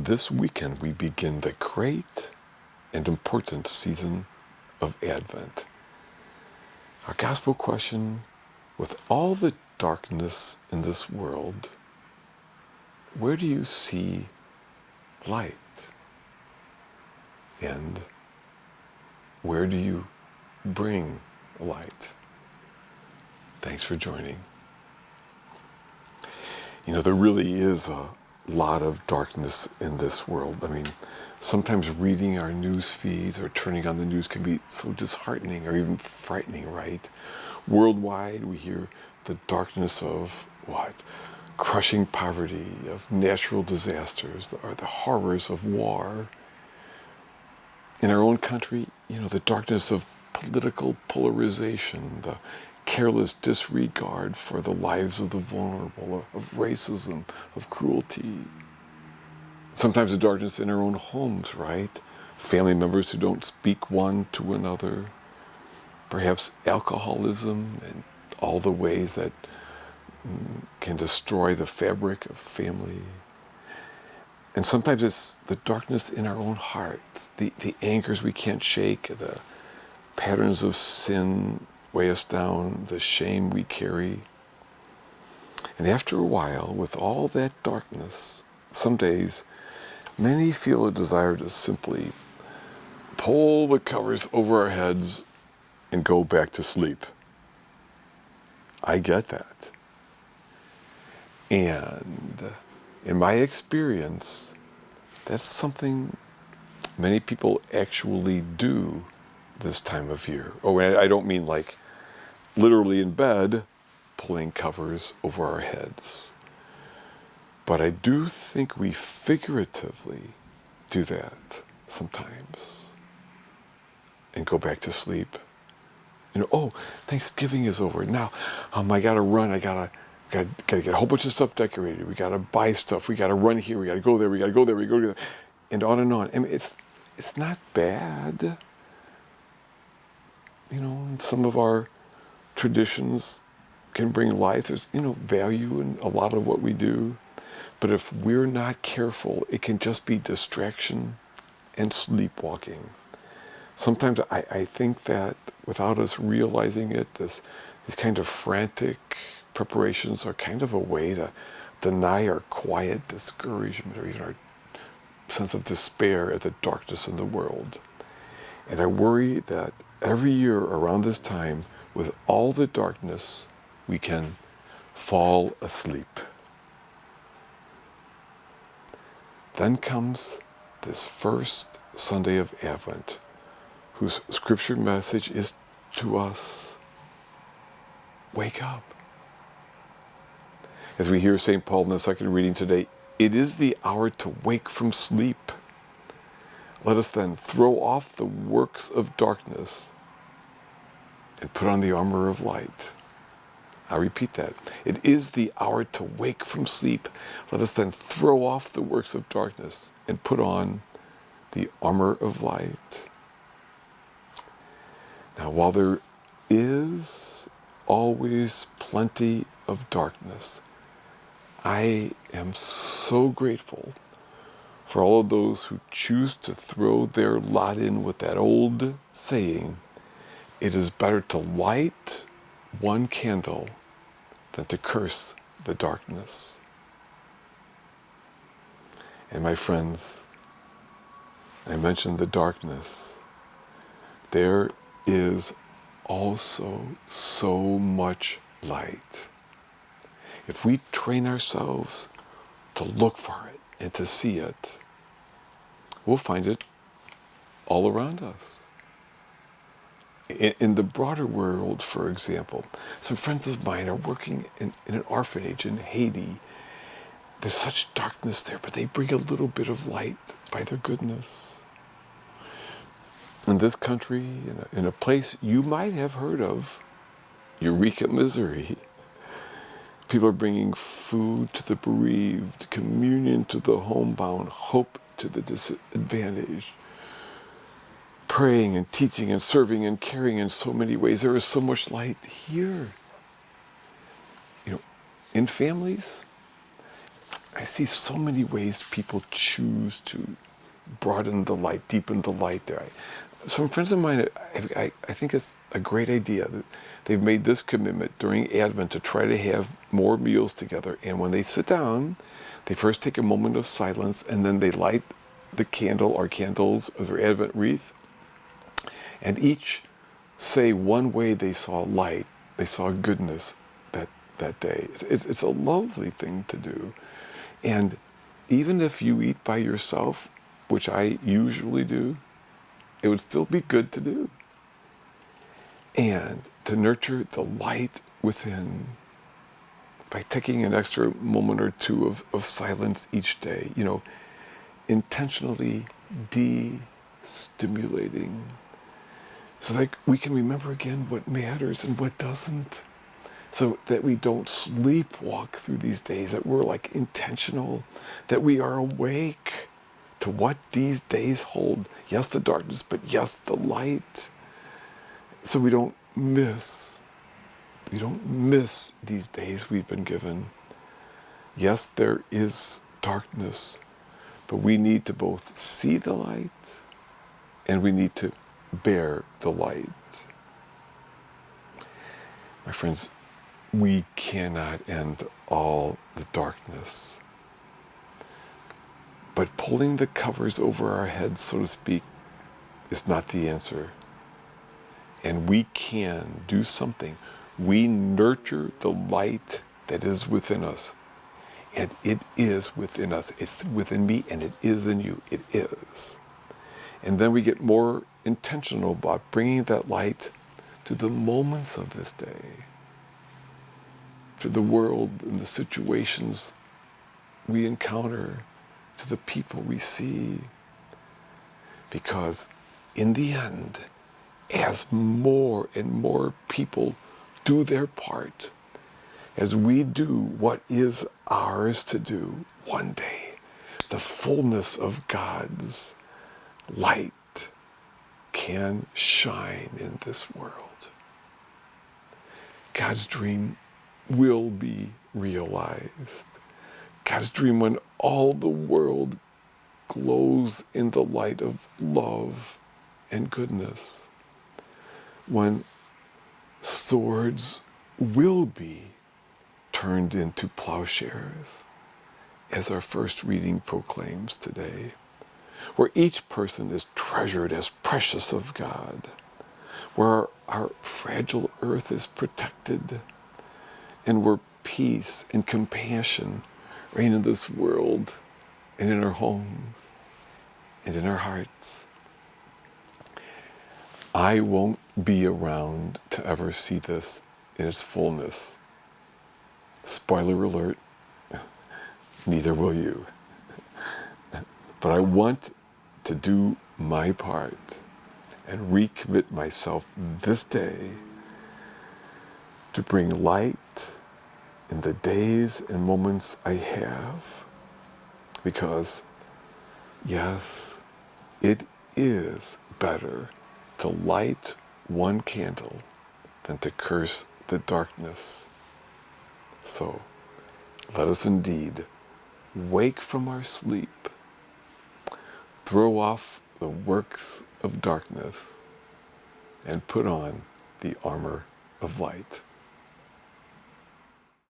This weekend we begin the great and important season of Advent. Our gospel question: with all the darkness in this world, where do you see light? And where do you bring light? Thanks for joining. You know, there really is a lot of darkness in this world. I mean, sometimes reading our news feeds or turning on the news can be so disheartening or even frightening, right? Worldwide, we hear the darkness of what? Crushing poverty, of natural disasters, or the horrors of war. In our own country, you know, the darkness of political polarization, the careless disregard for the lives of the vulnerable, of racism, of cruelty. Sometimes the darkness in our own homes, right? Family members who don't speak one to another. Perhaps alcoholism and all the ways that can destroy the fabric of family. And sometimes it's the darkness in our own hearts, the angers we can't shake, the patterns of sin weigh us down, the shame we carry. And after a while, with all that darkness, some days, many feel a desire to simply pull the covers over our heads and go back to sleep. I get that. And in my experience, that's something many people actually do this time of year. Oh, and I don't mean like literally in bed, pulling covers over our heads. But I do think we figuratively do that sometimes and go back to sleep. You know, oh, Thanksgiving is over. Now, I gotta run. I gotta get a whole bunch of stuff decorated. We gotta buy stuff. We gotta run here. We gotta go there. We gotta go there. We go there, and on and on. I mean, it's not bad. You know, and some of our traditions can bring life. There's, you know, value in a lot of what we do. But if we're not careful, it can just be distraction and sleepwalking. Sometimes I think that without us realizing it, these kind of frantic preparations are kind of a way to deny our quiet discouragement or even our sense of despair at the darkness in the world. And I worry that every year around this time, with all the darkness, we can fall asleep. Then comes this first Sunday of Advent, whose scripture message is to us: wake up. As we hear St. Paul in the second reading today, it is the hour to wake from sleep. Let us then throw off the works of darkness and put on the armor of light. I repeat that. It is the hour to wake from sleep. Let us then throw off the works of darkness and put on the armor of light. Now, while there is always plenty of darkness, I am so grateful for all of those who choose to throw their lot in with that old saying, it is better to light one candle than to curse the darkness. And my friends, I mentioned the darkness. There is also so much light. If we train ourselves to look for it and to see it, we'll find it all around us. In the broader world, for example, some friends of mine are working in an orphanage in Haiti. There's such darkness there, but they bring a little bit of light by their goodness. In this country, in a place you might have heard of, Eureka, Missouri, people are bringing food to the bereaved, communion to the homebound, hope to the disadvantaged, praying and teaching and serving and caring in so many ways. There is so much light here. You know, in families, I see so many ways people choose to broaden the light, deepen the light there. Some friends of mine, I think it's a great idea. They've made this commitment during Advent to try to have more meals together. And when they sit down, they first take a moment of silence, and then they light the candle or candles of their Advent wreath, and each say one way they saw light, they saw goodness that day. It's a lovely thing to do. And even if you eat by yourself, which I usually do, it would still be good to do. And to nurture the light within by taking an extra moment or two of silence each day, intentionally de-stimulating, so that we can remember again what matters and what doesn't, so that we don't sleepwalk through these days, that we're intentional, that we are awake to what these days hold. Yes, the darkness, but yes, the light. So we don't miss these days we've been given. Yes, there is darkness, but we need to both see the light and we need to bear the light. My friends, we cannot end all the darkness. But pulling the covers over our heads, so to speak, is not the answer. And we can do something. We nurture the light that is within us. And it is within us. It's within me and it is in you. It is. And then we get more intentional about bringing that light to the moments of this day, to the world and the situations we encounter, to the people we see. Because in the end, as more and more people do their part, as we do what is ours to do, one day, the fullness of God's light can shine in this world. God's dream will be realized. God's dream when all the world glows in the light of love and goodness. When swords will be turned into plowshares, as our first reading proclaims today. Where each person is treasured as precious of God. Where our fragile earth is protected. And where peace and compassion reign in this world and in our homes and in our hearts. I won't be around to ever see this in its fullness. Spoiler alert, neither will you. But I want to do my part and recommit myself this day to bring light in the days and moments I have. Because, yes, it is better to light one candle than to curse the darkness. So, let us indeed wake from our sleep, throw off the works of darkness, and put on the armor of light.